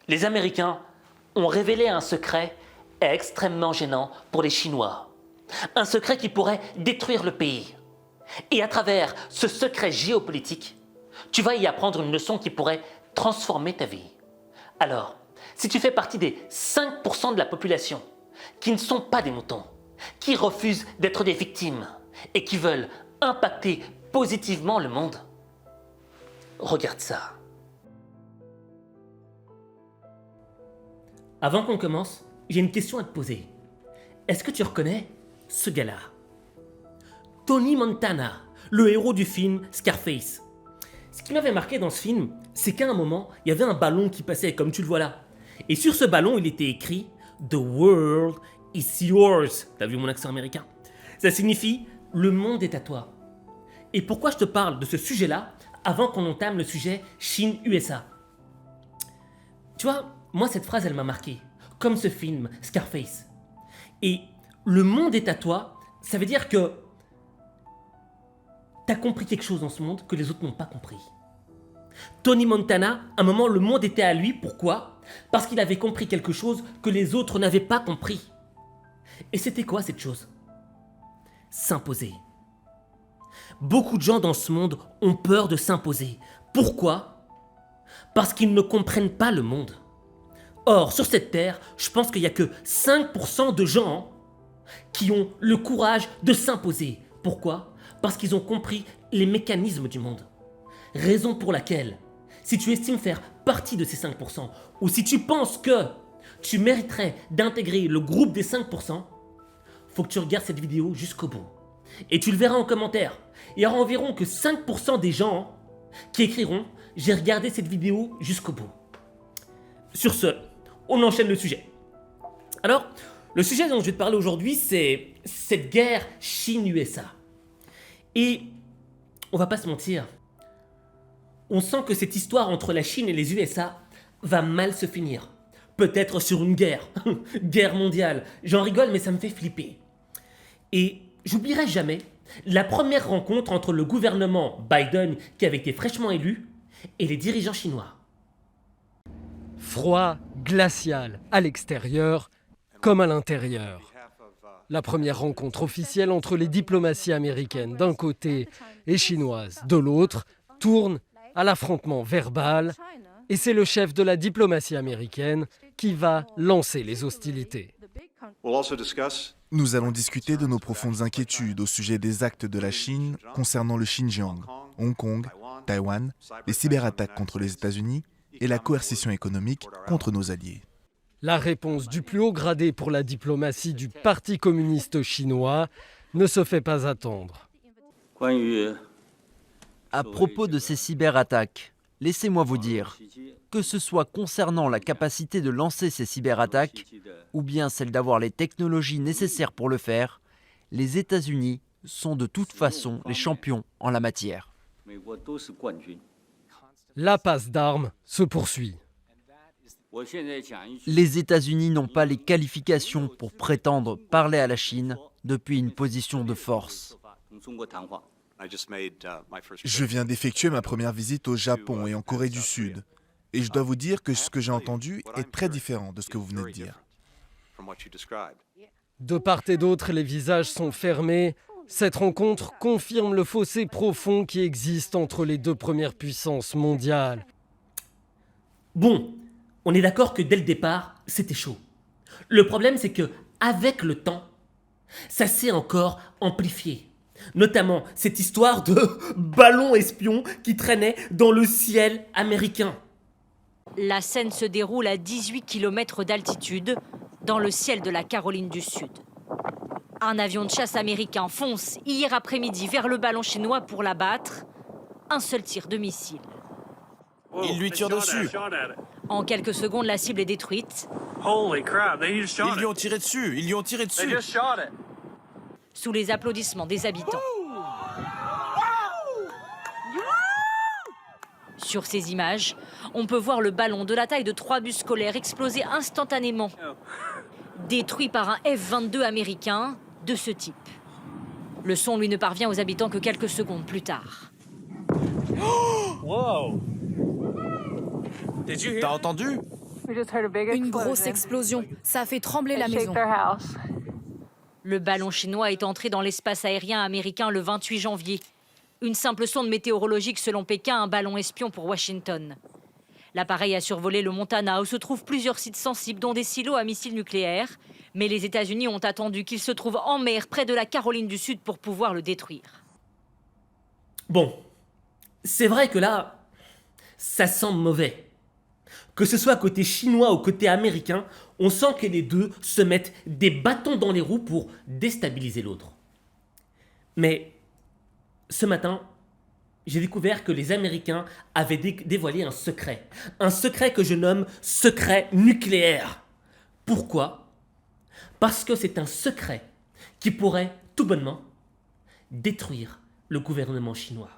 Les Américains ont révélé un secret extrêmement gênant pour les Chinois. Un secret qui pourrait détruire le pays. Et à travers ce secret géopolitique, tu vas y apprendre une leçon qui pourrait transformer ta vie. Alors, si tu fais partie des 5% de la population qui ne sont pas des moutons, qui refusent d'être des victimes et qui veulent impacter positivement le monde, regarde ça. Avant qu'on commence, j'ai une question à te poser. Est-ce que tu reconnais ce gars-là? Tony Montana, le héros du film Scarface. Ce qui m'avait marqué dans ce film, c'est qu'à un moment, il y avait un ballon qui passait, comme tu le vois là. Et sur ce ballon, il était écrit « The world is yours ». T'as vu mon accent américain? Ça signifie « Le monde est à toi ». Et pourquoi je te parle de ce sujet-là avant qu'on entame le sujet Chine-USA? Tu vois, moi cette phrase, elle m'a marqué. Comme ce film, Scarface. Et « Le monde est à toi », ça veut dire que t'as compris quelque chose dans ce monde que les autres n'ont pas compris. Tony Montana, à un moment, le monde était à lui. Pourquoi? Parce qu'il avait compris quelque chose que les autres n'avaient pas compris. Et c'était quoi cette chose? S'imposer. Beaucoup de gens dans ce monde ont peur de s'imposer. Pourquoi? Parce qu'ils ne comprennent pas le monde. Or, sur cette terre, je pense qu'il n'y a que 5% de gens qui ont le courage de s'imposer. Pourquoi? Parce qu'ils ont compris les mécanismes du monde. Raison pour laquelle, si tu estimes faire partie de ces 5%, ou si tu penses que tu mériterais d'intégrer le groupe des 5%, faut que tu regardes cette vidéo jusqu'au bout. Et tu le verras en commentaire. Il y aura environ que 5% des gens qui écriront « J'ai regardé cette vidéo jusqu'au bout ». Sur ce, on enchaîne le sujet. Alors, le sujet dont je vais te parler aujourd'hui, c'est cette guerre Chine-USA. Et on va pas se mentir, on sent que cette histoire entre la Chine et les USA va mal se finir. Peut-être sur une guerre, guerre mondiale. J'en rigole, mais ça me fait flipper. Et j'oublierai jamais la première rencontre entre le gouvernement Biden, qui avait été fraîchement élu, et les dirigeants chinois. Froid, glacial, à l'extérieur comme à l'intérieur. La première rencontre officielle entre les diplomaties américaines d'un côté et chinoises de l'autre tourne à l'affrontement verbal et c'est le chef de la diplomatie américaine qui va lancer les hostilités. Nous allons discuter de nos profondes inquiétudes au sujet des actes de la Chine concernant le Xinjiang, Hong Kong, Taïwan, les cyberattaques contre les États-Unis et la coercition économique contre nos alliés. La réponse du plus haut gradé pour la diplomatie du Parti communiste chinois ne se fait pas attendre. À propos de ces cyberattaques, laissez-moi vous dire, que ce soit concernant la capacité de lancer ces cyberattaques ou bien celle d'avoir les technologies nécessaires pour le faire, les États-Unis sont de toute façon les champions en la matière. La passe d'armes se poursuit. Les États-Unis n'ont pas les qualifications pour prétendre parler à la Chine depuis une position de force. Je viens d'effectuer ma première visite au Japon et en Corée du Sud. Et je dois vous dire que ce que j'ai entendu est très différent de ce que vous venez de dire. De part et d'autre, les visages sont fermés. Cette rencontre confirme le fossé profond qui existe entre les deux premières puissances mondiales. Bon, on est d'accord que dès le départ, c'était chaud. Le problème, c'est que avec le temps, ça s'est encore amplifié. Notamment cette histoire de ballon espion qui traînait dans le ciel américain. La scène se déroule à 18 km d'altitude, dans le ciel de la Caroline du Sud. Un avion de chasse américain fonce hier après-midi vers le ballon chinois pour l'abattre. Un seul tir de missile. Il lui tire dessus. En quelques secondes, la cible est détruite. Ils lui ont tiré dessus. Ils lui ont tiré dessus. Sous les applaudissements des habitants. Sur ces images, on peut voir le ballon de la taille de 3 bus scolaires exploser instantanément. Détruit par un F-22 américain de ce type. Le son, lui, ne parvient aux habitants que quelques secondes plus tard. T'as entendu? Une grosse explosion. Ça a fait trembler la maison. Le ballon chinois est entré dans l'espace aérien américain le 28 janvier. Une simple sonde météorologique selon Pékin, un ballon espion pour Washington. L'appareil a survolé le Montana où se trouvent plusieurs sites sensibles dont des silos à missiles nucléaires. Mais les États-Unis ont attendu qu'il se trouve en mer près de la Caroline du Sud pour pouvoir le détruire. Bon, c'est vrai que là, ça sent mauvais. Que ce soit côté chinois ou côté américain, on sent que les deux se mettent des bâtons dans les roues pour déstabiliser l'autre. Mais ce matin, j'ai découvert que les Américains avaient dévoilé un secret. Un secret que je nomme secret nucléaire. Pourquoi ? Parce que c'est un secret qui pourrait, tout bonnement, détruire le gouvernement chinois.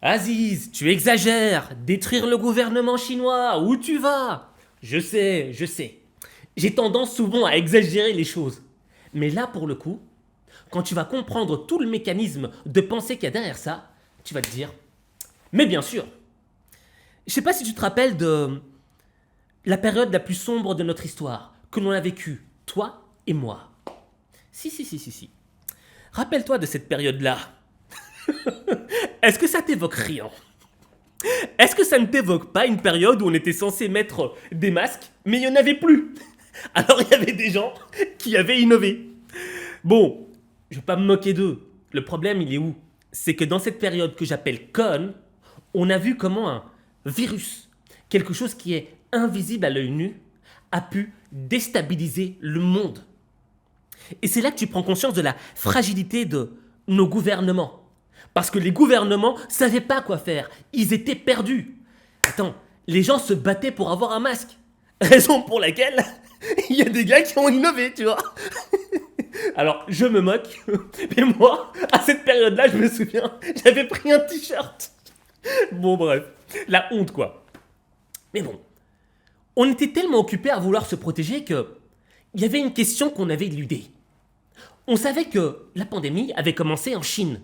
Aziz, tu exagères. Détruire le gouvernement chinois, où tu vas ? Je sais. J'ai tendance souvent à exagérer les choses. Mais là, pour le coup, quand tu vas comprendre tout le mécanisme de pensée qu'il y a derrière ça, tu vas te dire, mais bien sûr. Je sais pas si tu te rappelles de la période la plus sombre de notre histoire, que l'on a vécue, toi et moi. Si. Rappelle-toi de cette période-là. Est-ce que ça t'évoque rien ? Est-ce que ça ne t'évoque pas une période où on était censé mettre des masques, mais il n'y en avait plus ? Alors il y avait des gens qui avaient innové. Bon, je ne vais pas me moquer d'eux. Le problème, il est où ? C'est que dans cette période que j'appelle conne, on a vu comment un virus, quelque chose qui est invisible à l'œil nu, a pu déstabiliser le monde. Et c'est là que tu prends conscience de la fragilité de nos gouvernements. Parce que les gouvernements ne savaient pas quoi faire. Ils étaient perdus. Attends, les gens se battaient pour avoir un masque. Raison pour laquelle il y a des gars qui ont innové, tu vois. Alors, je me moque, mais moi, à cette période-là, je me souviens, j'avais pris un t-shirt. Bon, bref, la honte, quoi. Mais bon, on était tellement occupés à vouloir se protéger que il y avait une question qu'on avait éludée. On savait que la pandémie avait commencé en Chine.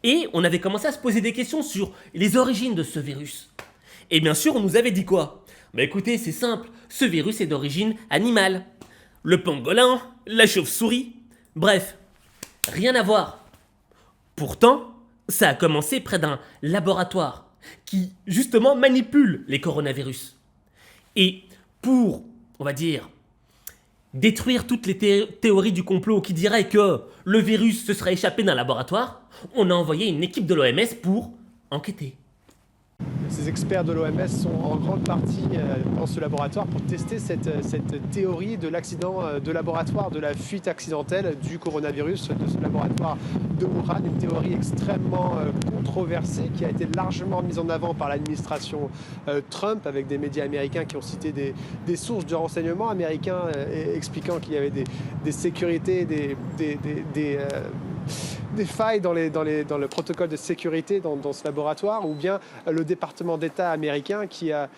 Et on avait commencé à se poser des questions sur les origines de ce virus. Et bien sûr, on nous avait dit quoi ? Bah écoutez, c'est simple, ce virus est d'origine animale. Le pangolin, la chauve-souris, bref, rien à voir. Pourtant, ça a commencé près d'un laboratoire qui, justement, manipule les coronavirus. Et pour, on va dire, détruire toutes les théories du complot qui diraient que le virus se serait échappé d'un laboratoire, on a envoyé une équipe de l'OMS pour enquêter. Ces experts de l'OMS sont en grande partie dans ce laboratoire pour tester cette théorie de l'accident de laboratoire, de la fuite accidentelle du coronavirus de ce laboratoire de Wuhan. Une théorie extrêmement controversée qui a été largement mise en avant par l'administration Trump, avec des médias américains qui ont cité des sources de renseignement américains expliquant qu'il y avait des sécurités, des failles dans le protocole de sécurité dans ce laboratoire, ou bien le département d'État américain qui a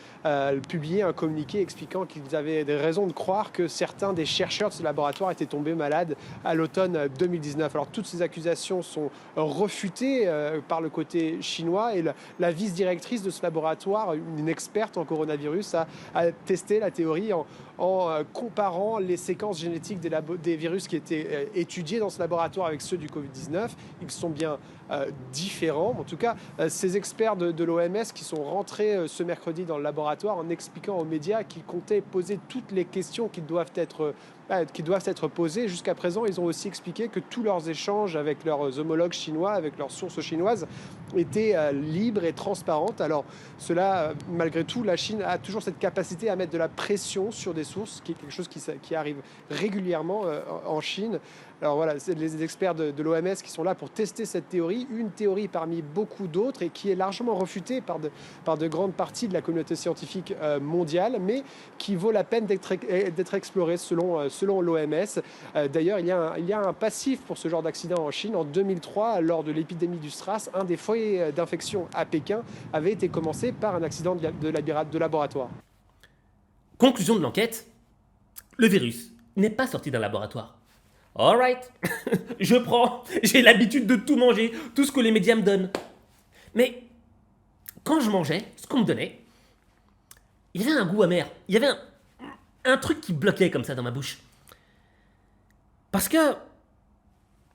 publié un communiqué expliquant qu'ils avaient des raisons de croire que certains des chercheurs de ce laboratoire étaient tombés malades à l'automne 2019. Alors toutes ces accusations sont refutées par le côté chinois, et la vice-directrice de ce laboratoire, une experte en coronavirus, a testé la théorie en comparant les séquences génétiques des virus qui étaient étudiés dans ce laboratoire avec ceux du Covid-19. Ils sont bien différents. En tout cas, ces experts de l'OMS qui sont rentrés ce mercredi dans le laboratoire en expliquant aux médias qu'ils comptaient poser toutes les questions qui doivent être posées. Jusqu'à présent, ils ont aussi expliqué que tous leurs échanges avec leurs homologues chinois, avec leurs sources chinoises, étaient libres et transparentes. Alors cela, malgré tout, la Chine a toujours cette capacité à mettre de la pression sur des sources, qui est quelque chose qui arrive régulièrement en Chine. Alors voilà, c'est les experts de l'OMS qui sont là pour tester cette théorie, une théorie parmi beaucoup d'autres et qui est largement refutée par de grandes parties de la communauté scientifique mondiale, mais qui vaut la peine d'être explorée selon l'OMS. D'ailleurs, il y a un passif pour ce genre d'accident en Chine. En 2003, lors de l'épidémie du SRAS, un des foyers d'infection à Pékin avait été commencé par un accident de laboratoire. Conclusion de l'enquête, le virus n'est pas sorti d'un laboratoire. Alright, je prends, j'ai l'habitude de tout manger, tout ce que les médias me donnent. Mais quand je mangeais, ce qu'on me donnait, il y avait un goût amer. Il y avait un truc qui bloquait comme ça dans ma bouche. Parce que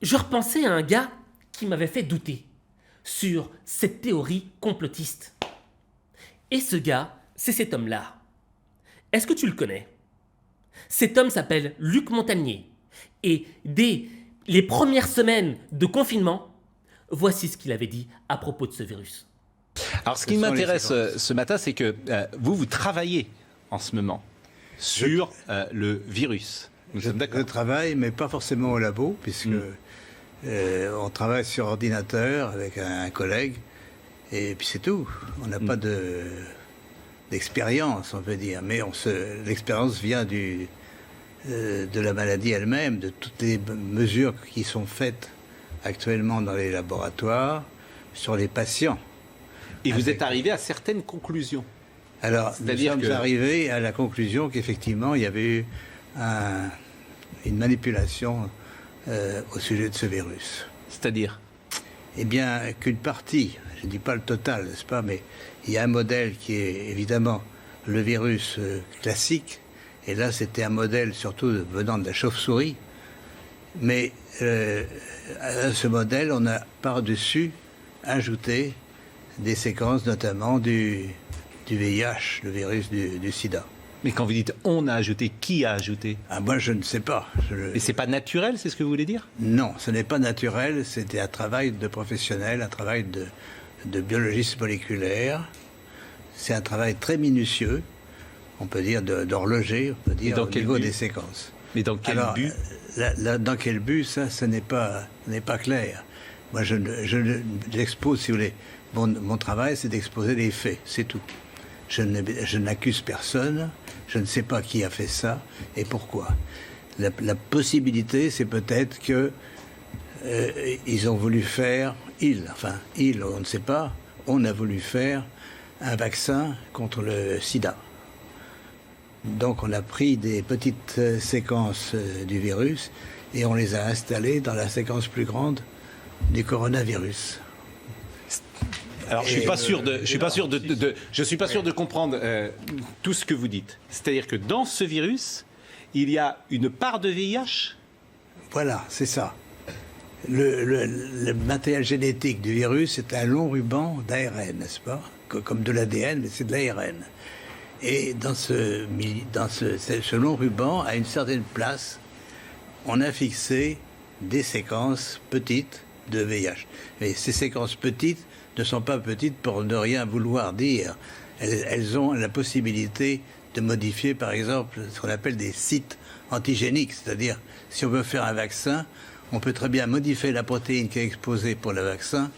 je repensais à un gars qui m'avait fait douter sur cette théorie complotiste. Et ce gars, c'est cet homme-là. Est-ce que tu le connais? Cet homme s'appelle Luc Montagnier. Et dès les premières semaines de confinement, voici ce qu'il avait dit à propos de ce virus. Alors, ce qui m'intéresse ce matin, c'est que vous travaillez en ce moment sur le virus. Je travaille, mais pas forcément au labo, puisque on travaille sur ordinateur avec un collègue, et puis c'est tout. On n'a pas d'expérience, on peut dire, mais l'expérience vient de la maladie elle-même, de toutes les mesures qui sont faites actuellement dans les laboratoires sur les patients. Et vous êtes arrivé à certaines conclusions. Alors, nous sommes arrivés à la conclusion qu'effectivement, il y avait eu une manipulation au sujet de ce virus. C'est-à-dire? Eh bien, qu'une partie, je ne dis pas le total, n'est-ce pas, mais il y a un modèle qui est évidemment le virus classique, et là, c'était un modèle surtout venant de la chauve-souris, mais à ce modèle, on a par-dessus ajouté des séquences, notamment du VIH, le virus du sida. Mais quand vous dites « on a ajouté », qui a ajouté? Moi, je ne sais pas. Mais c'est pas naturel, c'est ce que vous voulez dire? Non, ce n'est pas naturel. C'était un travail de professionnel, un travail de biologiste moléculaire. C'est un travail très minutieux, on peut dire d'horloger, on peut dire au niveau des séquences. Mais dans quel but? Dans quel but, ça n'est pas clair. Moi, j'expose, si vous voulez, mon travail, c'est d'exposer les faits, c'est tout. Je n'accuse personne, je ne sais pas qui a fait ça et pourquoi. La possibilité, c'est peut-être que ils ont voulu faire, on ne sait pas, on a voulu faire un vaccin contre le sida. Donc on a pris des petites séquences du virus et on les a installées dans la séquence plus grande du coronavirus. Alors, je suis pas sûr de comprendre tout ce que vous dites. C'est-à-dire que dans ce virus, il y a une part de VIH? Voilà, c'est ça. Le matériel génétique du virus, c'est un long ruban d'ARN, n'est-ce pas? Comme de l'ADN, mais c'est de l'ARN. Et dans ce long ruban, à une certaine place, on a fixé des séquences petites de VIH. Mais ces séquences petites ne sont pas petites pour ne rien vouloir dire. Elles ont la possibilité de modifier, par exemple, ce qu'on appelle des sites antigéniques. C'est-à-dire, si on veut faire un vaccin, on peut très bien modifier la protéine qui est exposée pour le vaccin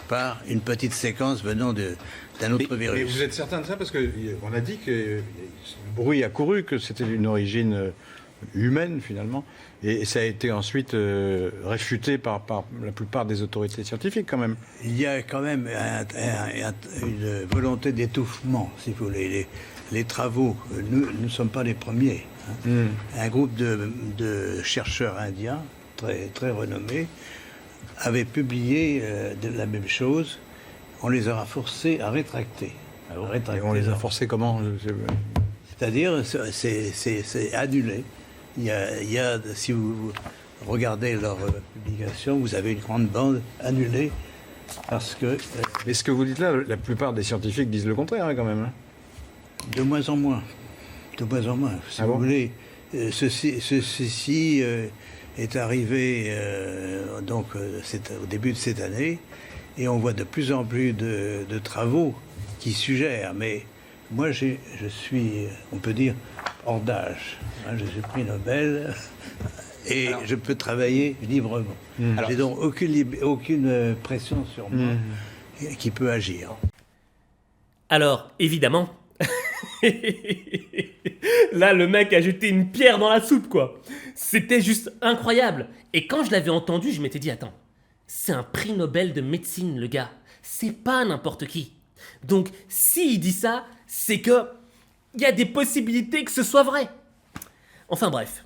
par une petite séquence venant d'un autre virus. Mais vous êtes certain de ça? Parce qu'on a dit que le bruit a couru, que c'était d'une origine humaine, finalement. Et ça a été ensuite réfuté par la plupart des autorités scientifiques, quand même. Il y a quand même une volonté d'étouffement, si vous voulez. Les travaux, nous ne sommes pas les premiers. Un groupe de chercheurs indiens, très, très renommés, avait publié la même chose. On les a forcés à rétracter. Et on les a forcés comment? C'est-à-dire, c'est annulé. Il y a, si vous regardez leur publication, vous avez une grande bande annulée parce que... Mais ce que vous dites là, la plupart des scientifiques disent le contraire, quand même. De moins en moins. De moins en moins. Si vous voulez, ceci est arrivé c'est au début de cette année et on voit de plus en plus de travaux qui suggèrent, mais moi je suis, on peut dire, hors d'âge. Je suis prix Nobel et je peux travailler librement. J'ai donc aucune pression sur moi qui peut agir. Alors, évidemment, là, le mec a jeté une pierre dans la soupe, quoi. C'était juste incroyable. Et quand je l'avais entendu, je m'étais dit, attends, c'est un prix Nobel de médecine, le gars. C'est pas n'importe qui. Donc, s'il dit ça, c'est que il y a des possibilités que ce soit vrai. Enfin bref,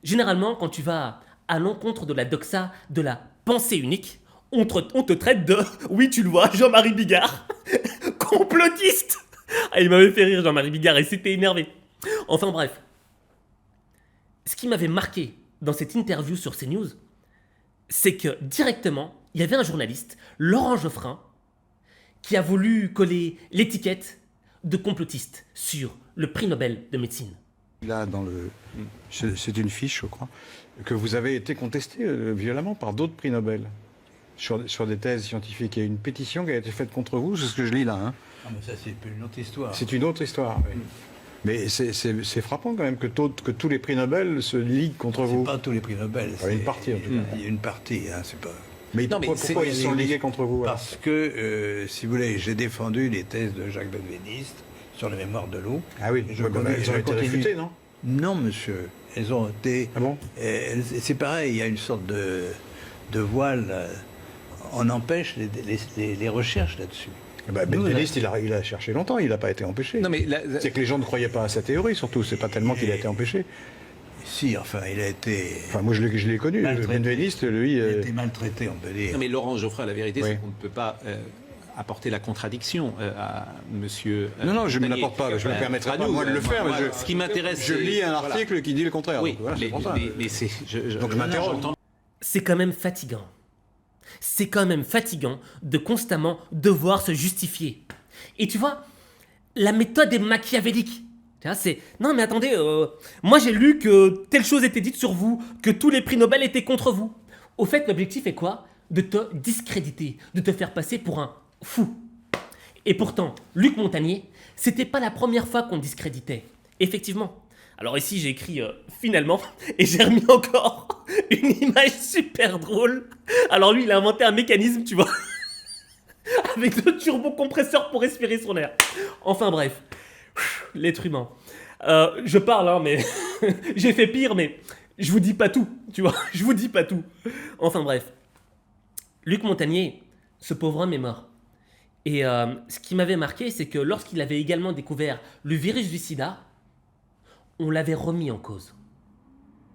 généralement, quand tu vas à l'encontre de la doxa de la pensée unique, on te traite de, oui tu le vois, Jean-Marie Bigard, Complotiste. Ah, il m'avait fait rire, Jean-Marie Bigard, et s'était énervé. Enfin bref. Ce qui m'avait marqué dans cette interview sur CNews, c'est que directement, il y avait un journaliste, Laurent Geoffrin, qui a voulu coller l'étiquette de complotiste sur le prix Nobel de médecine. Là, c'est une fiche, je crois, que vous avez été contesté violemment par d'autres prix Nobel sur des thèses scientifiques. Il y a une pétition qui a été faite contre vous, c'est ce que je lis là. Hein. Ah, mais ça, c'est une autre histoire. C'est une autre histoire, oui. Mais c'est frappant quand même que tous les prix Nobel se liguent contre vous. C'est pas tous les prix Nobel. Une partie, en tout cas. Il y a une partie, hein, c'est pas... Mais pourquoi ils sont ligués contre vous? Parce que, si vous voulez, j'ai défendu les thèses de Jacques Benveniste sur la mémoire de l'eau. Ah oui, ils ont été réfutés, non? Non, monsieur. Elles ont été... Ah bon? C'est pareil, il y a une sorte de voile. On empêche les recherches là-dessus. Benveniste, il a cherché longtemps, il n'a pas été empêché. Non, mais c'est que les gens ne croyaient pas à sa théorie, surtout. C'est pas tellement qu'il a été empêché. Si, enfin, il a été... Enfin, moi, je l'ai connu. Benveniste, lui... Il a été maltraité, on peut dire. Non, mais Laurent Geoffrin, la vérité, c'est qu'on ne peut pas apporter la contradiction à monsieur... non, je ne me l'apporte pas. Je ne me permettrai pas, moi, de le faire. Ce qui m'intéresse... Je lis un article qui dit le contraire. Oui, donc, voilà, c'est pour ça. Donc je m'interroge. C'est quand même fatigant. C'est quand même fatigant de constamment devoir se justifier. Et tu vois, la méthode est machiavélique. Tu vois, c'est... Non mais attendez, moi j'ai lu que telle chose était dite sur vous, que tous les prix Nobel étaient contre vous. Au fait, l'objectif est quoi? De te discréditer, de te faire passer pour un fou. Et pourtant, Luc Montagnier, c'était pas la première fois qu'on le discréditait. Effectivement. Alors ici, j'ai écrit finalement, et j'ai remis encore une image super drôle. Alors lui, il a inventé un mécanisme, tu vois, avec deux turbocompresseurs pour respirer son air. Enfin bref, l'être humain. Je parle, hein, mais j'ai fait pire, mais je vous dis pas tout, tu vois, je vous dis pas tout. Enfin bref, Luc Montagnier, ce pauvre homme est mort. Et ce qui m'avait marqué, c'est que lorsqu'il avait également découvert le virus du sida, on l'avait remis en cause.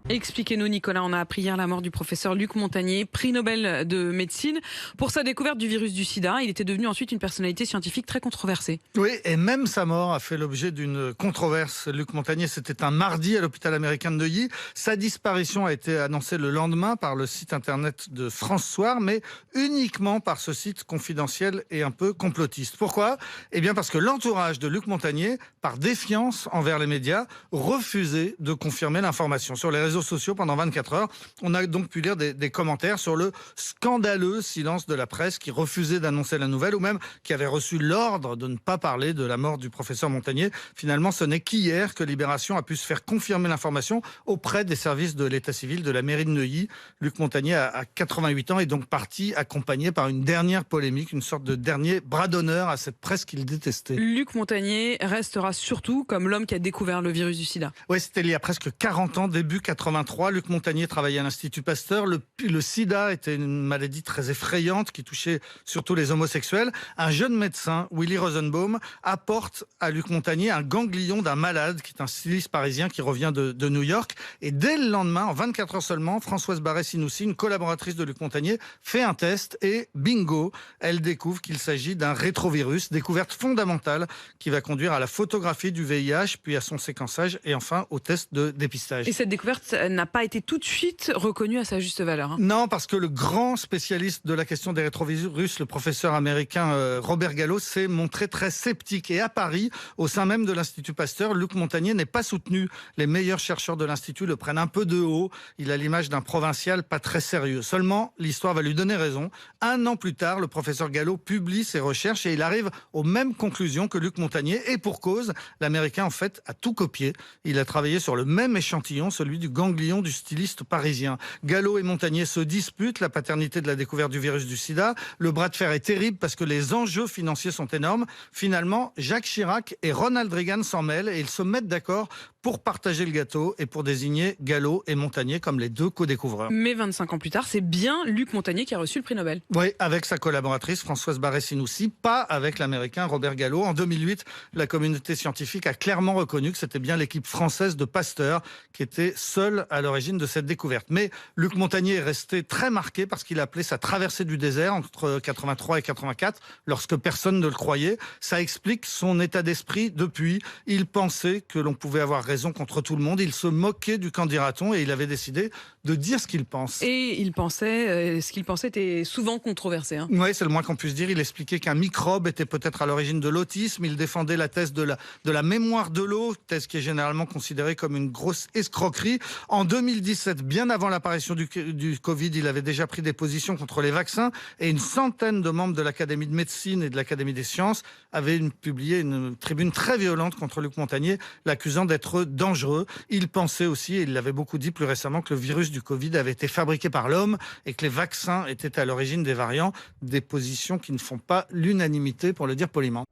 Expliquez-nous, Nicolas, on a appris hier la mort du professeur Luc Montagnier, prix Nobel de médecine. Pour sa découverte du virus du sida, il était devenu ensuite une personnalité scientifique très controversée. Oui, et même sa mort a fait l'objet d'une controverse. Luc Montagnier, c'était un mardi à l'hôpital américain de Neuilly. Sa disparition a été annoncée le lendemain par le site internet de France Soir, mais uniquement par ce site confidentiel et un peu complotiste. Pourquoi? Eh bien parce que l'entourage de Luc Montagnier, par défiance envers les médias, refusait de confirmer l'information. Sur les réseaux sociaux pendant 24 heures. On a donc pu lire des commentaires sur le scandaleux silence de la presse qui refusait d'annoncer la nouvelle ou même qui avait reçu l'ordre de ne pas parler de la mort du professeur Montagnier. Finalement, ce n'est qu'hier que Libération a pu se faire confirmer l'information auprès des services de l'état civil de la mairie de Neuilly. Luc Montagnier a 88 ans et donc parti accompagné par une dernière polémique, une sorte de dernier bras d'honneur à cette presse qu'il détestait. Luc Montagnier restera surtout comme l'homme qui a découvert le virus du sida. Oui, c'était il y a presque 40 ans, début 83. Luc Montagnier travaillait à l'Institut Pasteur. Le sida était une maladie très effrayante qui touchait surtout les homosexuels. Un jeune médecin, Willy Rosenbaum, apporte à Luc Montagnier un ganglion d'un malade qui est un styliste parisien qui revient de New York. Et dès le lendemain, en 24 heures seulement, Françoise Barré-Sinoussi, une collaboratrice de Luc Montagnier, fait un test et bingo, elle découvre qu'il s'agit d'un rétrovirus, découverte fondamentale qui va conduire à la photographie du VIH, puis à son séquençage et enfin au test de dépistage. Et cette découverte n'a pas été tout de suite reconnue à sa juste valeur. Non, parce que le grand spécialiste de la question des rétrovirus, le professeur américain Robert Gallo, s'est montré très sceptique. Et à Paris, au sein même de l'Institut Pasteur, Luc Montagnier n'est pas soutenu. Les meilleurs chercheurs de l'Institut le prennent un peu de haut. Il a l'image d'un provincial pas très sérieux. Seulement, l'histoire va lui donner raison. Un an plus tard, le professeur Gallo publie ses recherches et il arrive aux mêmes conclusions que Luc Montagnier. Et pour cause, l'Américain, en fait, a tout copié. Il a travaillé sur le même échantillon, celui du ganglion du styliste parisien. Gallo et Montagnier se disputent la paternité de la découverte du virus du sida. Le bras de fer est terrible parce que les enjeux financiers sont énormes. Finalement, Jacques Chirac et Ronald Reagan s'en mêlent et ils se mettent d'accord pour partager le gâteau et pour désigner Gallo et Montagnier comme les deux co-découvreurs. Mais 25 ans plus tard, c'est bien Luc Montagnier qui a reçu le prix Nobel. Oui, avec sa collaboratrice Françoise Barré-Sinoussi, pas avec l'Américain Robert Gallo. En 2008, la communauté scientifique a clairement reconnu que c'était bien l'équipe française de Pasteur qui était seule à l'origine de cette découverte. Mais Luc Montagnier est resté très marqué parce qu'il a appelé sa traversée du désert entre 83 et 84, lorsque personne ne le croyait. Ça explique son état d'esprit depuis. Il pensait que l'on pouvait avoir raison contre tout le monde. Il se moquait du qu'en dira-t-on et il avait décidé de dire ce qu'il pense. Et il pensait, ce qu'il pensait était souvent controversé. Hein. Oui, c'est le moins qu'on puisse dire. Il expliquait qu'un microbe était peut-être à l'origine de l'autisme. Il défendait la thèse de la mémoire de l'eau, thèse qui est généralement considérée comme une grosse escroquerie. En 2017, bien avant l'apparition du Covid, il avait déjà pris des positions contre les vaccins et une centaine de membres de l'Académie de médecine et de l'Académie des sciences avaient publié une tribune très violente contre Luc Montagnier, l'accusant d'être dangereux. Il pensait aussi, et il l'avait beaucoup dit plus récemment, que le virus du Covid avait été fabriqué par l'homme et que les vaccins étaient à l'origine des variants, des positions qui ne font pas l'unanimité, pour le dire poliment.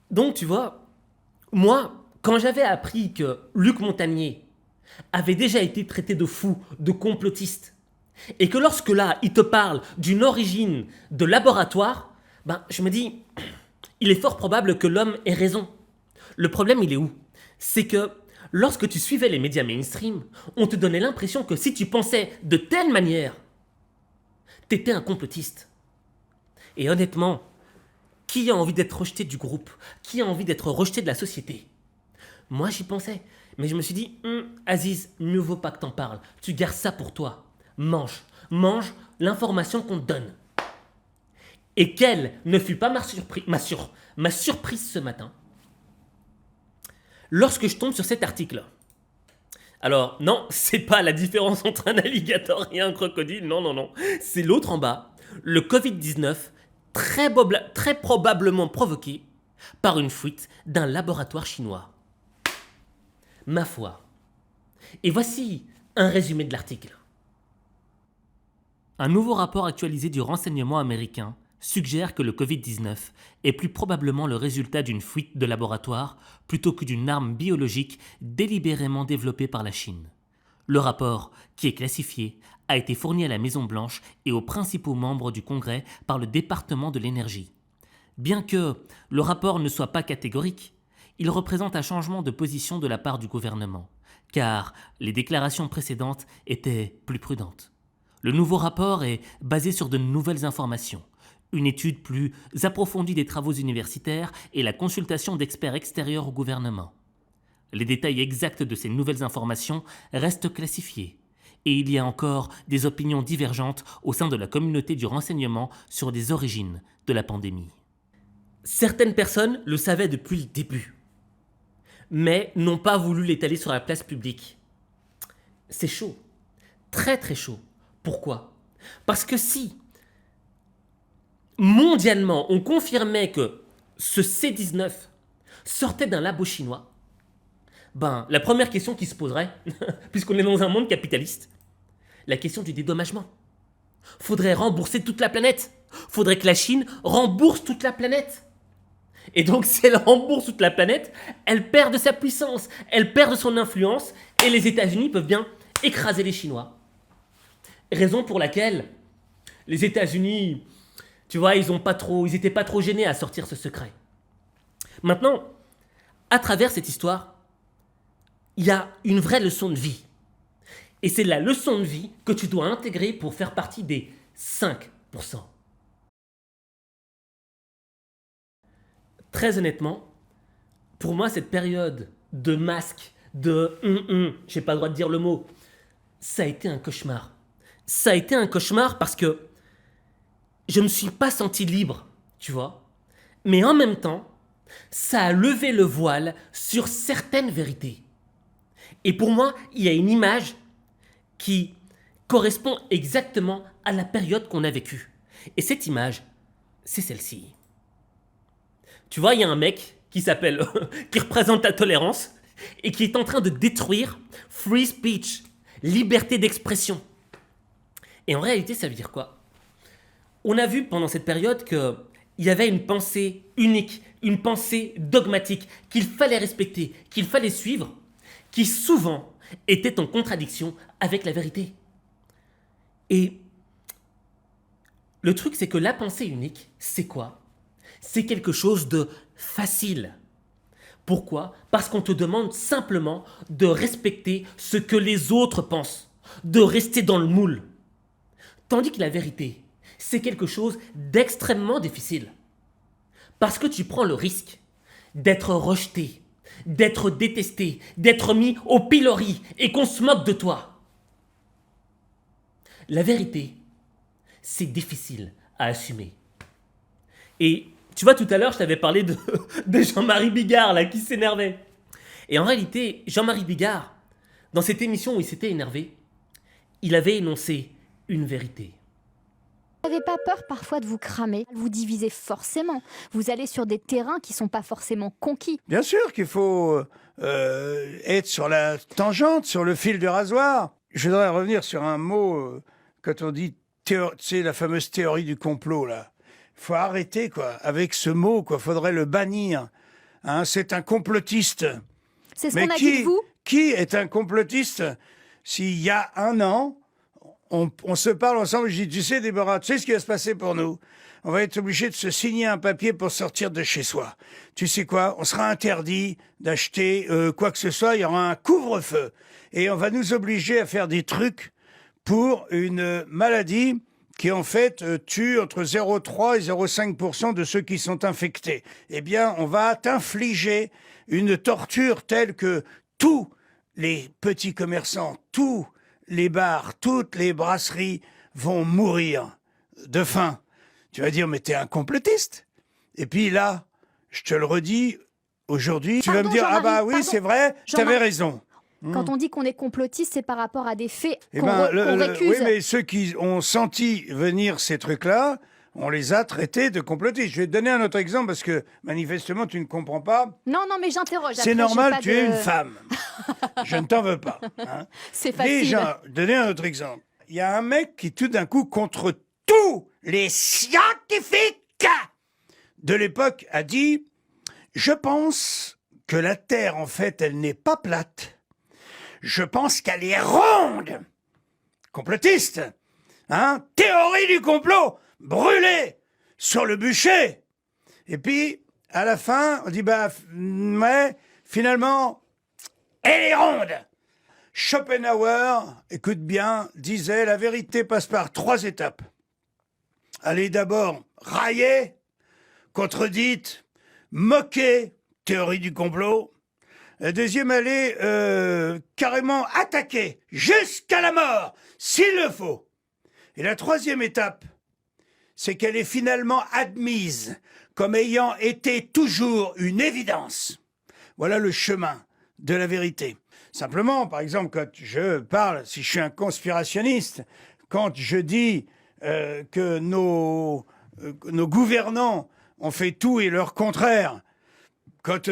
Donc, tu vois, moi, quand j'avais appris que Luc Montagnier avait déjà été traité de fou, de complotiste, et que lorsque là, il te parle d'une origine de laboratoire, ben, je me dis, il est fort probable que l'homme ait raison. Le problème, il est où? C'est que lorsque tu suivais les médias mainstream, on te donnait l'impression que si tu pensais de telle manière, t'étais un complotiste. Et honnêtement, qui a envie d'être rejeté du groupe? Qui a envie d'être rejeté de la société? Moi, j'y pensais. Mais je me suis dit, Aziz, mieux vaut pas que t'en parles. Tu gardes ça pour toi. Mange l'information qu'on te donne. Et quelle ne fut pas ma surprise ce matin lorsque je tombe sur cet article. Alors, non, c'est pas la différence entre un alligator et un crocodile, non. C'est l'autre en bas, le Covid-19, très probablement provoqué par une fuite d'un laboratoire chinois. Ma foi. Et voici un résumé de l'article. Un nouveau rapport actualisé du renseignement américain suggère que le Covid-19 est plus probablement le résultat d'une fuite de laboratoire plutôt que d'une arme biologique délibérément développée par la Chine. Le rapport, qui est classifié, a été fourni à la Maison-Blanche et aux principaux membres du Congrès par le département de l'énergie. Bien que le rapport ne soit pas catégorique, il représente un changement de position de la part du gouvernement, car les déclarations précédentes étaient plus prudentes. Le nouveau rapport est basé sur de nouvelles informations, une étude plus approfondie des travaux universitaires et la consultation d'experts extérieurs au gouvernement. Les détails exacts de ces nouvelles informations restent classifiés, et il y a encore des opinions divergentes au sein de la communauté du renseignement sur les origines de la pandémie. Certaines personnes le savaient depuis le début, mais n'ont pas voulu l'étaler sur la place publique. C'est chaud, très chaud. Pourquoi? Parce que si mondialement on confirmait que ce C19 sortait d'un labo chinois, ben la première question qui se poserait, puisqu'on est dans un monde capitaliste, la question du dédommagement. Faudrait rembourser toute la planète. Faudrait que la Chine rembourse toute la planète. Et donc si elle rembourse toute la planète, elle perd de sa puissance, elle perd de son influence, et les États-Unis peuvent bien écraser les Chinois. Raison pour laquelle les États-Unis, tu vois, ils étaient pas trop gênés à sortir ce secret. Maintenant, à travers cette histoire, il y a une vraie leçon de vie. Et c'est la leçon de vie que tu dois intégrer pour faire partie des 5%. Très honnêtement, pour moi, cette période de masque, j'ai pas le droit de dire le mot, ça a été un cauchemar. Ça a été un cauchemar parce que je me suis pas senti libre, tu vois. Mais en même temps, ça a levé le voile sur certaines vérités. Et pour moi, il y a une image qui correspond exactement à la période qu'on a vécue. Et cette image, c'est celle-ci. Tu vois, il y a un mec qui représente la tolérance et qui est en train de détruire free speech, liberté d'expression. Et en réalité, ça veut dire quoi? On a vu pendant cette période qu'il y avait une pensée unique, une pensée dogmatique qu'il fallait respecter, qu'il fallait suivre, qui souvent était en contradiction avec la vérité. Et le truc, c'est que la pensée unique, c'est quoi? C'est quelque chose de facile. Pourquoi? Parce qu'on te demande simplement de respecter ce que les autres pensent, de rester dans le moule. Tandis que la vérité, c'est quelque chose d'extrêmement difficile. Parce que tu prends le risque d'être rejeté, d'être détesté, d'être mis au pilori et qu'on se moque de toi. La vérité, c'est difficile à assumer. Et tu vois, tout à l'heure, je t'avais parlé de Jean-Marie Bigard, là, qui s'énervait. Et en réalité, Jean-Marie Bigard, dans cette émission où il s'était énervé, il avait énoncé une vérité. Vous n'avez pas peur parfois de vous cramer, vous divisez forcément. Vous allez sur des terrains qui ne sont pas forcément conquis. Bien sûr qu'il faut être sur la tangente, sur le fil du rasoir. Je voudrais revenir sur un mot, quand on dit, c'est la fameuse théorie du complot, là. Il faut arrêter, quoi, avec ce mot, quoi. Faudrait le bannir. Hein, c'est un complotiste. C'est ce qu'on a dit de vous. Qui est un complotiste? S'il y a un an, on se parle ensemble, je dis, tu sais, Déborah, tu sais ce qui va se passer pour nous? On va être obligé de se signer un papier pour sortir de chez soi. Tu sais quoi? On sera interdit d'acheter quoi que ce soit, il y aura un couvre-feu. Et on va nous obliger à faire des trucs pour une maladie qui, en fait, tue entre 0,3 et 0,5% de ceux qui sont infectés. Eh bien, on va t'infliger une torture telle que tous les petits commerçants, tous les bars, toutes les brasseries vont mourir de faim. Tu vas dire, mais t'es un complotiste. Et puis là, je te le redis, aujourd'hui, tu vas me dire, ah bah oui, c'est vrai, t'avais raison. Quand on dit qu'on est complotiste, c'est par rapport à des faits Eh qu'on ben, récuse. oui, mais ceux qui ont senti venir ces trucs-là, on les a traités de complotistes. Je vais te donner un autre exemple parce que manifestement tu ne comprends pas. Non, mais j'interroge. C'est normal, tu es une femme. Je ne t'en veux pas. Hein. C'est facile. Déjà, donner un autre exemple. Il y a un mec qui tout d'un coup, contre tous les scientifiques de l'époque, a dit « Je pense que la Terre, en fait, elle n'est pas plate. Je pense qu'elle est ronde. » Complotiste. Hein? Théorie du complot. Brûlé sur le bûcher. Et puis, à la fin, on dit, ouais, finalement, elle est ronde. Schopenhauer, écoute bien, disait, la vérité passe par 3 étapes. Elle est d'abord raillée, contredite, moquée, théorie du complot. La deuxième, elle est carrément attaquée, jusqu'à la mort, s'il le faut. Et la troisième étape, c'est qu'elle est finalement admise comme ayant été toujours une évidence. Voilà le chemin de la vérité. Simplement, par exemple, quand je parle, si je suis un conspirationniste, quand je dis que nos gouvernants ont fait tout et leur contraire, quand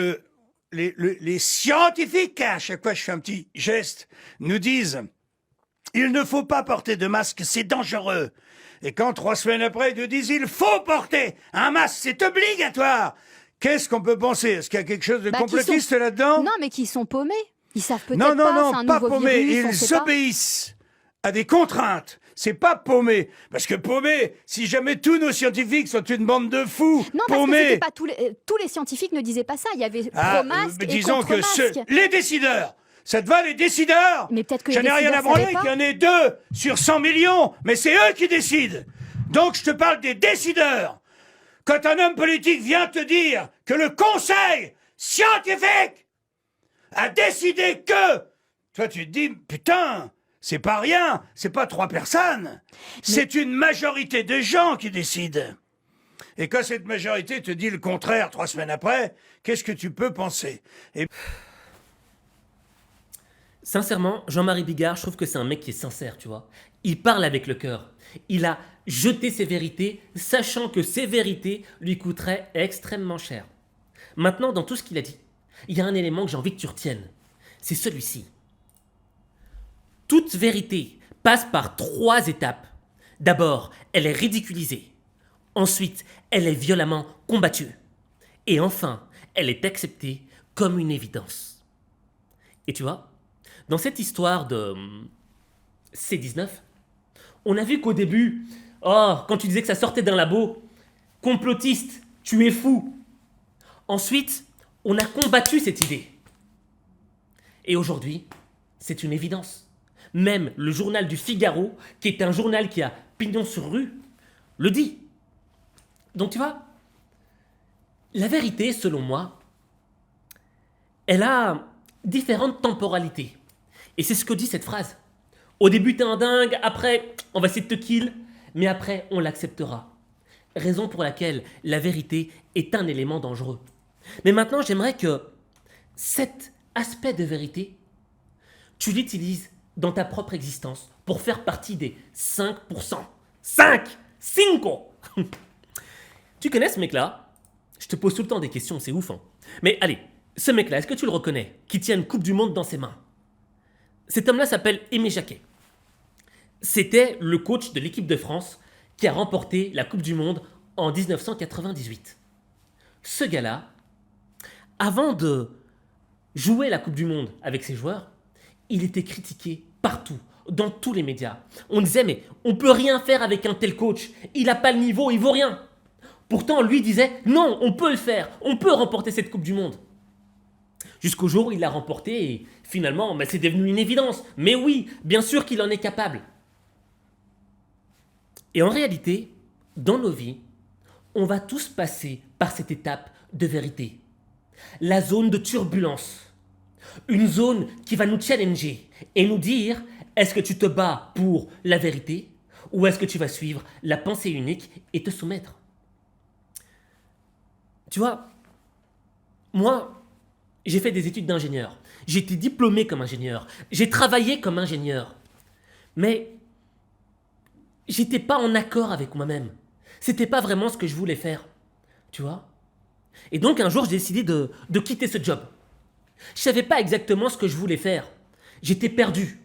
les scientifiques, à chaque fois je fais un petit geste, nous disent « il ne faut pas porter de masque, c'est dangereux ». Et quand 3 semaines après, ils nous disent « il faut porter un masque, c'est obligatoire », qu'est-ce qu'on peut penser? Est-ce qu'il y a quelque chose de complotiste là-dedans? Non, mais qui sont paumés. Ils savent peut-être non, pas, c'est un pas nouveau paumés. virus, Ils obéissent à des contraintes. C'est pas paumé. Parce que paumé, si jamais tous nos scientifiques sont une bande de fous, non, parce paumés... que c'était pas tous les scientifiques ne disaient pas ça. Il y avait pro-masque et disons que contre-masque. Les décideurs, ça te va les décideurs? Mais peut-être que j'en ai rien à branler qu'il y en ait 2 sur 100 millions, mais c'est eux qui décident. Donc je te parle des décideurs. Quand un homme politique vient te dire que le conseil scientifique a décidé que... Toi tu te dis, putain, c'est pas rien, c'est pas 3 personnes. C'est une majorité de gens qui décident. Et quand cette majorité te dit le contraire 3 semaines après, qu'est-ce que tu peux penser? Sincèrement, Jean-Marie Bigard, je trouve que c'est un mec qui est sincère, tu vois. Il parle avec le cœur. Il a jeté ses vérités, sachant que ces vérités lui coûteraient extrêmement cher. Maintenant, dans tout ce qu'il a dit, il y a un élément que j'ai envie que tu retiennes. C'est celui-ci. Toute vérité passe par 3 étapes. D'abord, elle est ridiculisée. Ensuite, elle est violemment combattue. Et enfin, elle est acceptée comme une évidence. Et tu vois, dans cette histoire de C-19, on a vu qu'au début, quand tu disais que ça sortait d'un labo, complotiste, tu es fou. Ensuite, on a combattu cette idée. Et aujourd'hui, c'est une évidence. Même le journal du Figaro, qui est un journal qui a pignon sur rue, le dit. Donc tu vois, la vérité, selon moi, elle a différentes temporalités. Et c'est ce que dit cette phrase. Au début, t'es un dingue, après, on va essayer de te kill, mais après, on l'acceptera. Raison pour laquelle la vérité est un élément dangereux. Mais maintenant, j'aimerais que cet aspect de vérité, tu l'utilises dans ta propre existence pour faire partie des 5%. 5! Tu connais ce mec-là? Je te pose tout le temps des questions, c'est ouf. Hein. Mais allez, ce mec-là, est-ce que tu le reconnais? Qui tient une Coupe du Monde dans ses mains. Cet homme-là s'appelle Aimé Jacquet. C'était le coach de l'équipe de France qui a remporté la Coupe du Monde en 1998. Ce gars-là, avant de jouer la Coupe du Monde avec ses joueurs, il était critiqué partout, dans tous les médias. On disait, mais on peut rien faire avec un tel coach, il n'a pas le niveau, il vaut rien. Pourtant, lui disait, non, on peut le faire, on peut remporter cette Coupe du Monde. Jusqu'au jour où il l'a remporté et finalement, c'est devenu une évidence. Mais oui, bien sûr qu'il en est capable. Et en réalité, dans nos vies, on va tous passer par cette étape de vérité. La zone de turbulence. Une zone qui va nous challenger et nous dire, est-ce que tu te bats pour la vérité ou est-ce que tu vas suivre la pensée unique et te soumettre? Tu vois, moi, j'ai fait des études d'ingénieur. J'ai été diplômé comme ingénieur. J'ai travaillé comme ingénieur. Mais j'étais pas en accord avec moi-même. C'était pas vraiment ce que je voulais faire. Tu vois? Et donc un jour, j'ai décidé de quitter ce job. Je savais pas exactement ce que je voulais faire. J'étais perdu.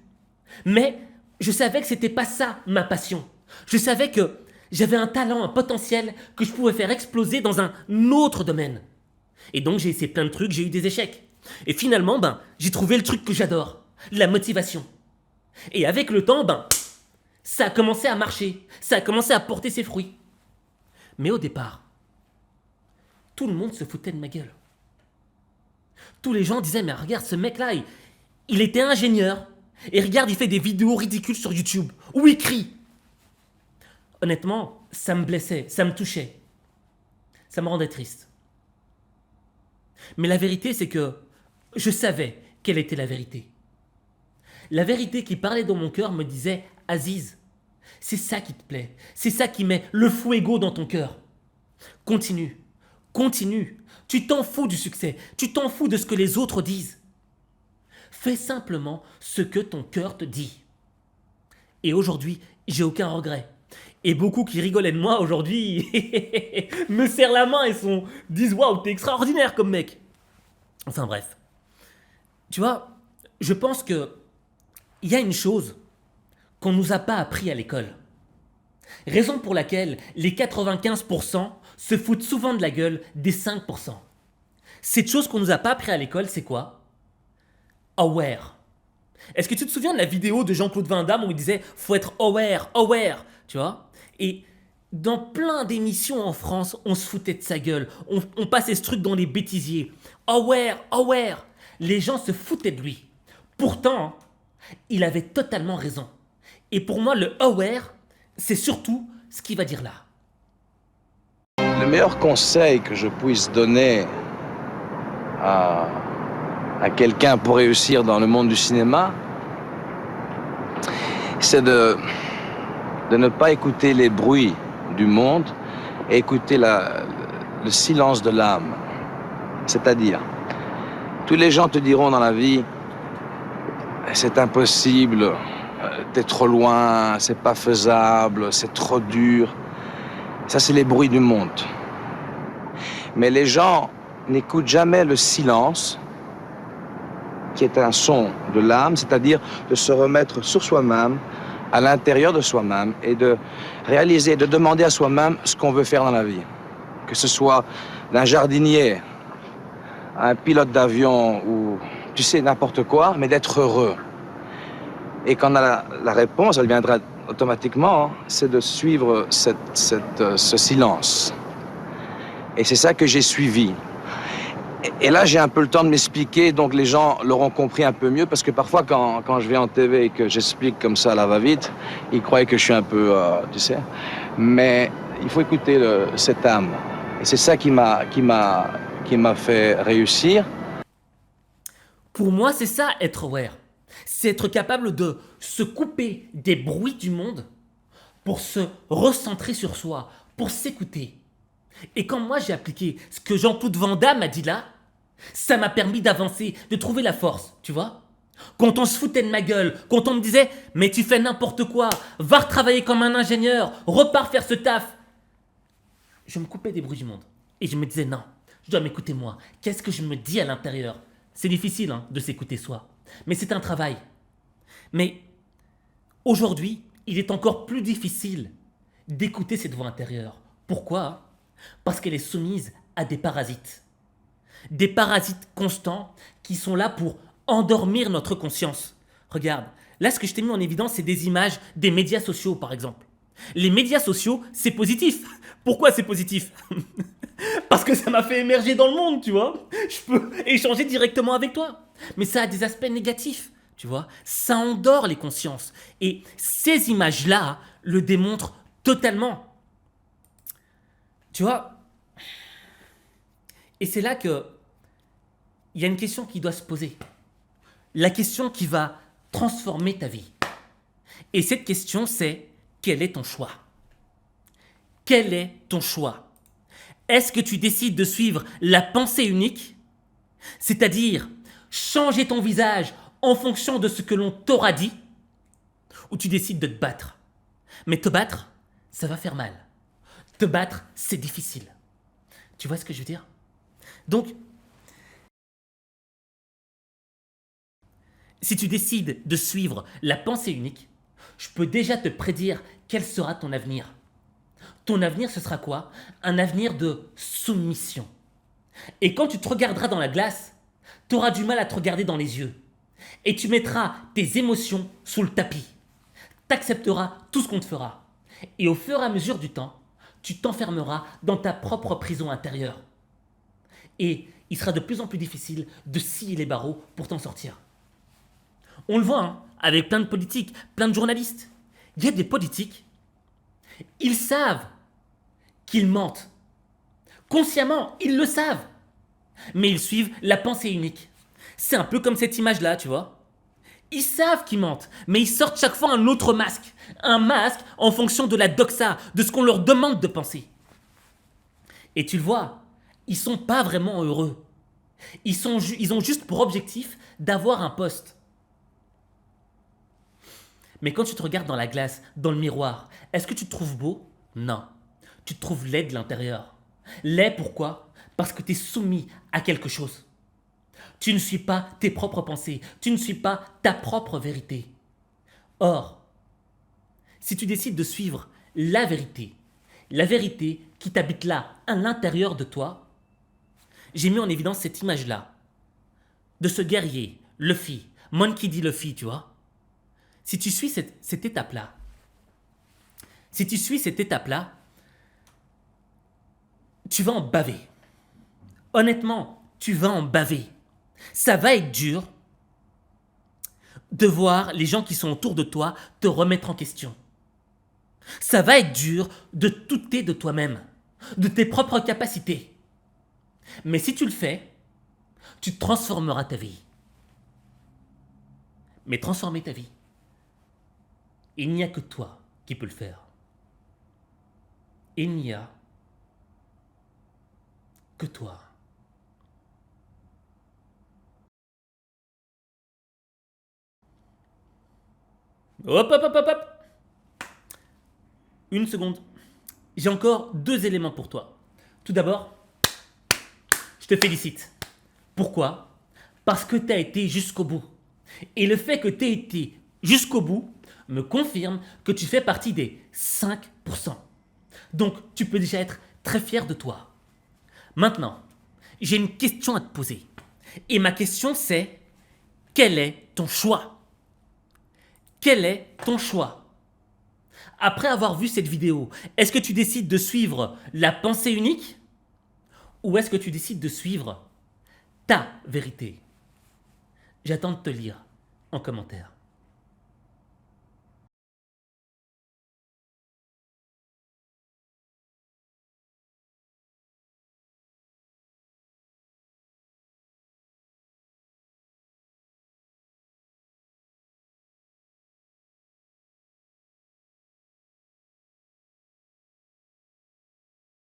Mais je savais que c'était pas ça ma passion. Je savais que j'avais un talent, un potentiel que je pouvais faire exploser dans un autre domaine. Et donc j'ai essayé plein de trucs, j'ai eu des échecs. Et finalement, j'ai trouvé le truc que j'adore, la motivation. Et avec le temps, ça a commencé à marcher, ça a commencé à porter ses fruits. Mais au départ, tout le monde se foutait de ma gueule. Tous les gens disaient, mais regarde, ce mec-là, il était ingénieur. Et regarde, il fait des vidéos ridicules sur YouTube, où il crie. Honnêtement, ça me blessait, ça me touchait. Ça me rendait triste. Mais la vérité, c'est que je savais quelle était la vérité. La vérité qui parlait dans mon cœur me disait, Aziz, c'est ça qui te plaît, c'est ça qui met le fuego dans ton cœur. Continue, continue. Tu t'en fous du succès, tu t'en fous de ce que les autres disent. Fais simplement ce que ton cœur te dit. Et aujourd'hui, j'ai aucun regret. Et beaucoup qui rigolaient de moi aujourd'hui me serrent la main et disent « Waouh, t'es extraordinaire comme mec !» Enfin bref. Tu vois, je pense qu'il y a une chose qu'on ne nous a pas appris à l'école. Raison pour laquelle les 95% se foutent souvent de la gueule des 5%. Cette chose qu'on ne nous a pas appris à l'école, c'est quoi? Aware. Est-ce que tu te souviens de la vidéo de Jean-Claude Van Damme où il disait « Faut être aware, aware », tu vois? Et dans plein d'émissions en France, on se foutait de sa gueule. On passait ce truc dans les bêtisiers. Aware, aware. Les gens se foutaient de lui. Pourtant, il avait totalement raison. Et pour moi, le aware, c'est surtout ce qu'il va dire là. Le meilleur conseil que je puisse donner à quelqu'un pour réussir dans le monde du cinéma, c'est de ne pas écouter les bruits du monde et écouter le silence de l'âme. C'est-à-dire, tous les gens te diront dans la vie, c'est impossible, t'es trop loin, c'est pas faisable, c'est trop dur. Ça, c'est les bruits du monde. Mais les gens n'écoutent jamais le silence, qui est un son de l'âme, c'est-à-dire de se remettre sur soi-même, à l'intérieur de soi-même, et de réaliser, de demander à soi-même ce qu'on veut faire dans la vie. que ce soit d'un jardinier, un pilote d'avion ou, tu sais, n'importe quoi, mais d'être heureux. Et quand on a la réponse, elle viendra automatiquement, c'est de suivre ce silence. Et c'est ça que j'ai suivi. Et là, j'ai un peu le temps de m'expliquer, donc les gens l'auront compris un peu mieux, parce que parfois, quand je vais en TV et que j'explique comme ça à la va-vite, ils croient que je suis un peu, tu sais. Mais il faut écouter cette âme. Et c'est ça qui m'a fait réussir. Pour moi, c'est ça, être aware. C'est être capable de se couper des bruits du monde pour se recentrer sur soi, pour s'écouter. Et quand moi j'ai appliqué ce que Jean-Claude Van Damme a dit là, ça m'a permis d'avancer, de trouver la force, tu vois. Quand on se foutait de ma gueule, quand on me disait « mais tu fais n'importe quoi, va retravailler comme un ingénieur, repars faire ce taf », je me coupais des bruits du monde. Et je me disais « non, je dois m'écouter moi, qu'est-ce que je me dis à l'intérieur ?» C'est difficile hein, de s'écouter soi, mais c'est un travail. Mais aujourd'hui, il est encore plus difficile d'écouter cette voix intérieure. Pourquoi ? Parce qu'elle est soumise à des parasites. Des parasites constants qui sont là pour endormir notre conscience. Regarde, là ce que je t'ai mis en évidence, c'est des images des médias sociaux par exemple. Les médias sociaux, c'est positif. Pourquoi c'est positif ? Parce que ça m'a fait émerger dans le monde, tu vois. Je peux échanger directement avec toi. Mais ça a des aspects négatifs, tu vois. Ça endort les consciences. Et ces images-là le démontrent totalement. Tu vois ? Et c'est là que il y a une question qui doit se poser. La question qui va transformer ta vie. Et cette question, c'est quel est ton choix ? Quel est ton choix ? Est-ce que tu décides de suivre la pensée unique ? C'est-à-dire changer ton visage en fonction de ce que l'on t'aura dit ? Ou tu décides de te battre ? Mais te battre, ça va faire mal. Te battre, c'est difficile. Tu vois ce que je veux dire ? Donc, si tu décides de suivre la pensée unique, je peux déjà te prédire quel sera ton avenir. Ton avenir, ce sera quoi ? Un avenir de soumission. Et quand tu te regarderas dans la glace, tu auras du mal à te regarder dans les yeux. Et tu mettras tes émotions sous le tapis. Tu accepteras tout ce qu'on te fera. Et au fur et à mesure du temps, tu t'enfermeras dans ta propre prison intérieure. Et il sera de plus en plus difficile de scier les barreaux pour t'en sortir. On le voit hein, avec plein de politiques, plein de journalistes. Il y a des politiques, ils savent qu'ils mentent. Consciemment, ils le savent. Mais ils suivent la pensée unique. C'est un peu comme cette image-là, tu vois. Ils savent qu'ils mentent, mais ils sortent chaque fois un autre masque. Un masque en fonction de la doxa, de ce qu'on leur demande de penser. Et tu le vois, ils sont pas vraiment heureux. Ils ont juste pour objectif d'avoir un poste. Mais quand tu te regardes dans la glace, dans le miroir, est-ce que tu te trouves beau ? Non. Tu te trouves laid de l'intérieur. Laid pourquoi ? Parce que tu es soumis à quelque chose. Tu ne suis pas tes propres pensées. Tu ne suis pas ta propre vérité. Or, si tu décides de suivre la vérité qui t'habite là, à l'intérieur de toi, j'ai mis en évidence cette image-là de ce guerrier, Luffy, Monkey D. Luffy, tu vois. Si tu suis cette étape-là, tu vas en baver. Honnêtement, tu vas en baver. Ça va être dur de voir les gens qui sont autour de toi te remettre en question. Ça va être dur de douter de toi-même, de tes propres capacités. Mais si tu le fais, tu transformeras ta vie. Mais transformer ta vie, il n'y a que toi qui peux le faire. Il n'y a que toi. Hop, hop, hop, hop, hop. Une seconde. J'ai encore 2 éléments pour toi. Tout d'abord, je te félicite. Pourquoi ? Parce que tu as été jusqu'au bout. Et le fait que tu aies été jusqu'au bout me confirme que tu fais partie des 5%. Donc, tu peux déjà être très fier de toi. Maintenant, j'ai une question à te poser. Et ma question c'est, quel est ton choix? Quel est ton choix? Après avoir vu cette vidéo, est-ce que tu décides de suivre la pensée unique? Ou est-ce que tu décides de suivre ta vérité? J'attends de te lire en commentaire.